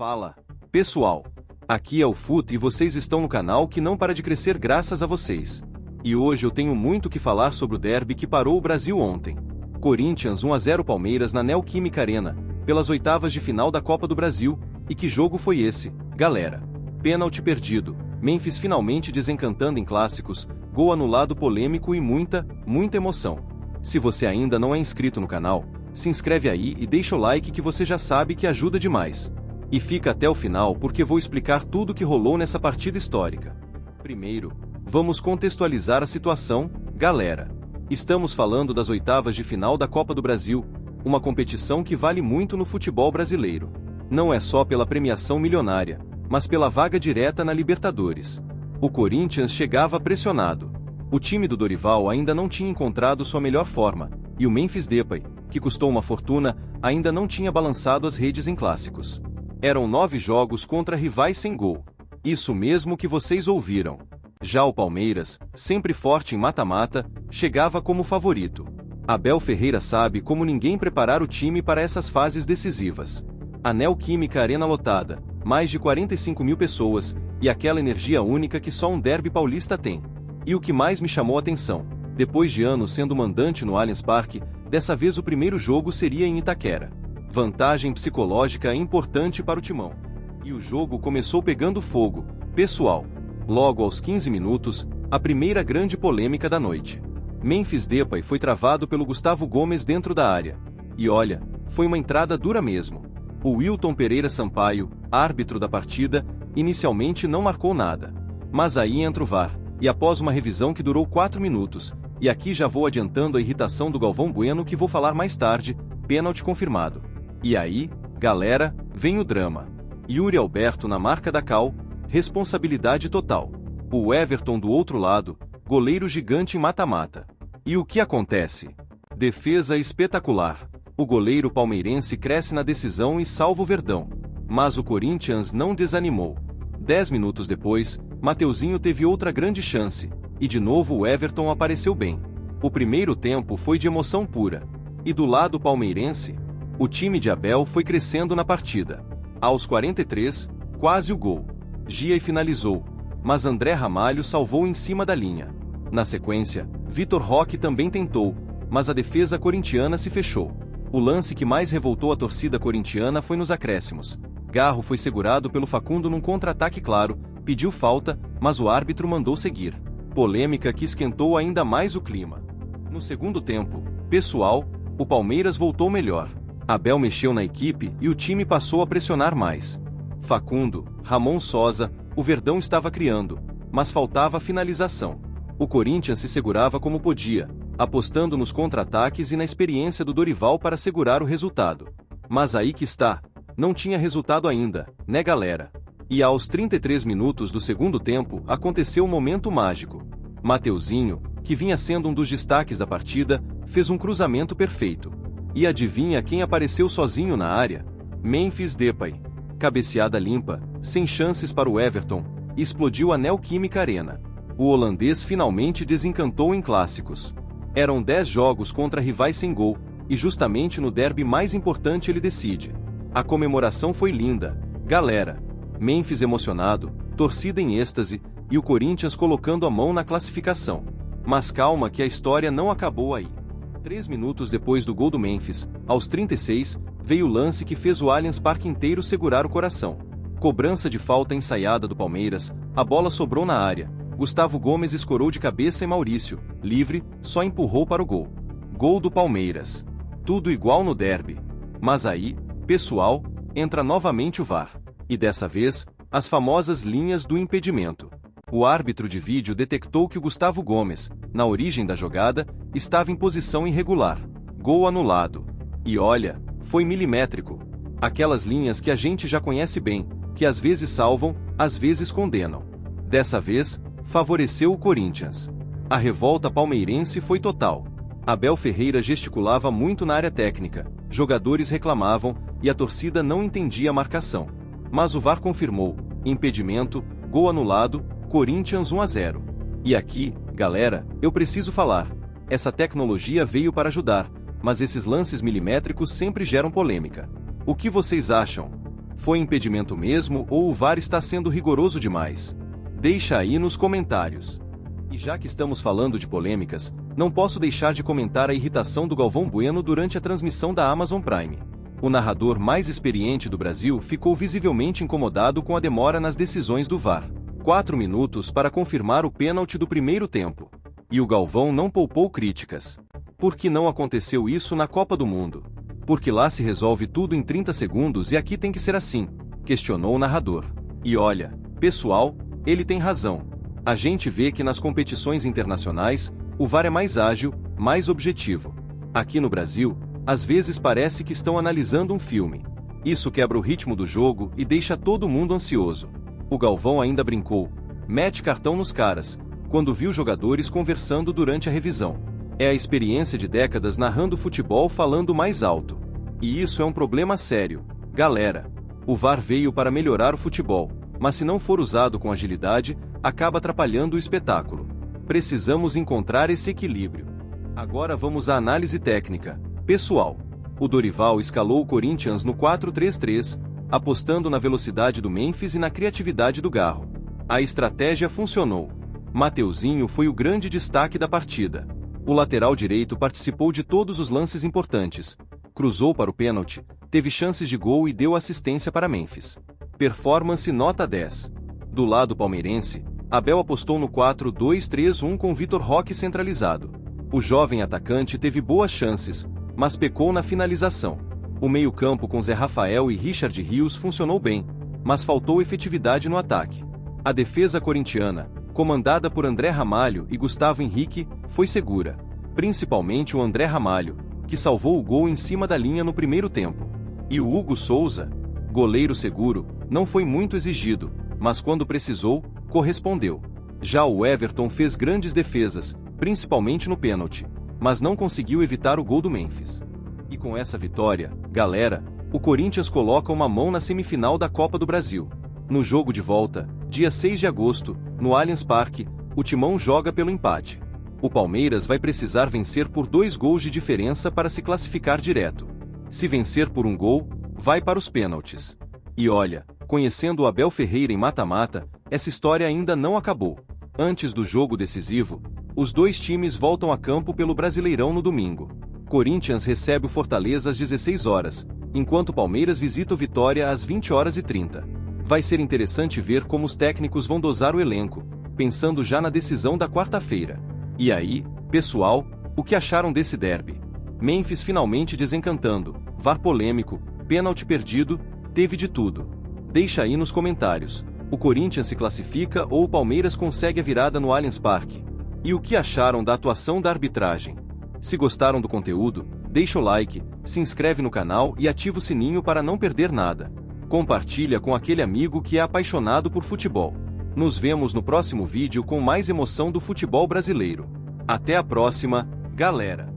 Fala, pessoal! Aqui é o Fut e vocês estão no canal que não para de crescer graças a vocês. E hoje eu tenho muito que falar sobre o derby que parou o Brasil ontem. Corinthians 1-0 Palmeiras na Neoquímica Arena, pelas oitavas de final da Copa do Brasil. E que jogo foi esse, galera? Pênalti perdido, Memphis finalmente desencantando em clássicos, gol anulado polêmico e muita emoção. Se você ainda não é inscrito no canal, se inscreve aí e deixa o like que você já sabe que ajuda demais. E fica até o final porque vou explicar tudo o que rolou nessa partida histórica. Primeiro, vamos contextualizar a situação, galera. Estamos falando das oitavas de final da Copa do Brasil, uma competição que vale muito no futebol brasileiro. Não é só pela premiação milionária, mas pela vaga direta na Libertadores. O Corinthians chegava pressionado. O time do Dorival ainda não tinha encontrado sua melhor forma, e o Memphis Depay, que custou uma fortuna, ainda não tinha balançado as redes em clássicos. Eram 9 jogos contra rivais sem gol. Isso mesmo que vocês ouviram. Já o Palmeiras, sempre forte em mata-mata, chegava como favorito. Abel Ferreira sabe como ninguém preparar o time para essas fases decisivas. A Neoquímica Arena lotada, mais de 45 mil pessoas, e aquela energia única que só um derby paulista tem. E o que mais me chamou a atenção, depois de anos sendo mandante no Allianz Parque, dessa vez o primeiro jogo seria em Itaquera. Vantagem psicológica importante para o timão. E o jogo começou pegando fogo, pessoal. Logo aos 15 minutos, a primeira grande polêmica da noite. Memphis Depay foi travado pelo Gustavo Gomes dentro da área. E olha, foi uma entrada dura mesmo. O Wilton Pereira Sampaio, árbitro da partida, inicialmente não marcou nada. Mas aí entra o VAR, e após uma revisão que durou 4 minutos, e aqui já vou adiantando a irritação do Galvão Bueno que vou falar mais tarde, pênalti confirmado. E aí, galera, vem o drama. Yuri Alberto na marca da Cal, responsabilidade total. O Everton do outro lado, goleiro gigante em mata-mata. E o que acontece? Defesa espetacular. O goleiro palmeirense cresce na decisão e salva o Verdão. Mas o Corinthians não desanimou. 10 minutos depois, Mateuzinho teve outra grande chance, e de novo o Everton apareceu bem. O primeiro tempo foi de emoção pura. E do lado palmeirense, o time de Abel foi crescendo na partida. Aos 43, quase o gol. Gia finalizou, mas André Ramalho salvou em cima da linha. Na sequência, Vitor Roque também tentou, mas a defesa corintiana se fechou. O lance que mais revoltou a torcida corintiana foi nos acréscimos. Garro foi segurado pelo Facundo num contra-ataque claro, pediu falta, mas o árbitro mandou seguir. Polêmica que esquentou ainda mais o clima. No segundo tempo, pessoal, o Palmeiras voltou melhor. Abel mexeu na equipe e o time passou a pressionar mais. Facundo, Ramon Sosa, o Verdão estava criando, mas faltava finalização. O Corinthians se segurava como podia, apostando nos contra-ataques e na experiência do Dorival para segurar o resultado. Mas aí que está, não tinha resultado ainda, né galera? E aos 33 minutos do segundo tempo aconteceu um momento mágico. Mateuzinho, que vinha sendo um dos destaques da partida, fez um cruzamento perfeito. E adivinha quem apareceu sozinho na área? Memphis Depay. Cabeceada limpa, sem chances para o Everton, e explodiu a Neoquímica Arena. O holandês finalmente desencantou em clássicos. Eram 10 jogos contra rivais sem gol, e justamente no derby mais importante ele decide. A comemoração foi linda, galera. Memphis emocionado, torcida em êxtase, e o Corinthians colocando a mão na classificação. Mas calma que a história não acabou aí. 3 minutos depois do gol do Memphis, aos 36, veio o lance que fez o Allianz Parque inteiro segurar o coração. Cobrança de falta ensaiada do Palmeiras, a bola sobrou na área. Gustavo Gomes escorou de cabeça e Maurício, livre, só empurrou para o gol. Gol do Palmeiras. Tudo igual no derby. Mas aí, pessoal, entra novamente o VAR. E dessa vez, as famosas linhas do impedimento. O árbitro de vídeo detectou que o Gustavo Gomes, na origem da jogada, estava em posição irregular. Gol anulado. E olha, foi milimétrico. Aquelas linhas que a gente já conhece bem, que às vezes salvam, às vezes condenam. Dessa vez, favoreceu o Corinthians. A revolta palmeirense foi total. Abel Ferreira gesticulava muito na área técnica, jogadores reclamavam, e a torcida não entendia a marcação. Mas o VAR confirmou, impedimento, gol anulado, Corinthians 1-0. E aqui, galera, eu preciso falar. Essa tecnologia veio para ajudar, mas esses lances milimétricos sempre geram polêmica. O que vocês acham? Foi impedimento mesmo ou o VAR está sendo rigoroso demais? Deixa aí nos comentários. E já que estamos falando de polêmicas, não posso deixar de comentar a irritação do Galvão Bueno durante a transmissão da Amazon Prime. O narrador mais experiente do Brasil ficou visivelmente incomodado com a demora nas decisões do VAR. 4 minutos para confirmar o pênalti do primeiro tempo. E o Galvão não poupou críticas. Por que não aconteceu isso na Copa do Mundo? Porque lá se resolve tudo em 30 segundos e aqui tem que ser assim, questionou o narrador. E olha, pessoal, ele tem razão. A gente vê que nas competições internacionais, o VAR é mais ágil, mais objetivo. Aqui no Brasil, às vezes parece que estão analisando um filme. Isso quebra o ritmo do jogo e deixa todo mundo ansioso. O Galvão ainda brincou, mete cartão nos caras, quando viu jogadores conversando durante a revisão. É a experiência de décadas narrando futebol falando mais alto. E isso é um problema sério. Galera, o VAR veio para melhorar o futebol, mas se não for usado com agilidade, acaba atrapalhando o espetáculo. Precisamos encontrar esse equilíbrio. Agora vamos à análise técnica. Pessoal, o Dorival escalou o Corinthians no 4-3-3, apostando na velocidade do Memphis e na criatividade do Garro. A estratégia funcionou. Mateuzinho foi o grande destaque da partida. O lateral direito participou de todos os lances importantes. Cruzou para o pênalti, teve chances de gol e deu assistência para Memphis. Performance nota 10. Do lado palmeirense, Abel apostou no 4-2-3-1 com Vitor Roque centralizado. O jovem atacante teve boas chances, mas pecou na finalização. O meio-campo com Zé Rafael e Richard Rios funcionou bem, mas faltou efetividade no ataque. A defesa corintiana, comandada por André Ramalho e Gustavo Henrique, foi segura. Principalmente o André Ramalho, que salvou o gol em cima da linha no primeiro tempo. E o Hugo Souza, goleiro seguro, não foi muito exigido, mas quando precisou, correspondeu. Já o Everton fez grandes defesas, principalmente no pênalti, mas não conseguiu evitar o gol do Memphis. E com essa vitória, galera, o Corinthians coloca uma mão na semifinal da Copa do Brasil. No jogo de volta, dia 6 de agosto, no Allianz Parque, o Timão joga pelo empate. O Palmeiras vai precisar vencer por 2 gols de diferença para se classificar direto. Se vencer por 1 gol, vai para os pênaltis. E olha, conhecendo o Abel Ferreira em mata-mata, essa história ainda não acabou. Antes do jogo decisivo, os 2 times voltam a campo pelo Brasileirão no domingo. Corinthians recebe o Fortaleza às 16 horas, enquanto o Palmeiras visita o Vitória às 20h30. Vai ser interessante ver como os técnicos vão dosar o elenco, pensando já na decisão da quarta-feira. E aí, pessoal, o que acharam desse derby? Memphis finalmente desencantando, VAR polêmico, pênalti perdido, teve de tudo. Deixa aí nos comentários. O Corinthians se classifica ou o Palmeiras consegue a virada no Allianz Parque? E o que acharam da atuação da arbitragem? Se gostaram do conteúdo, deixa o like, se inscreve no canal e ativa o sininho para não perder nada. Compartilha com aquele amigo que é apaixonado por futebol. Nos vemos no próximo vídeo com mais emoção do futebol brasileiro. Até a próxima, galera!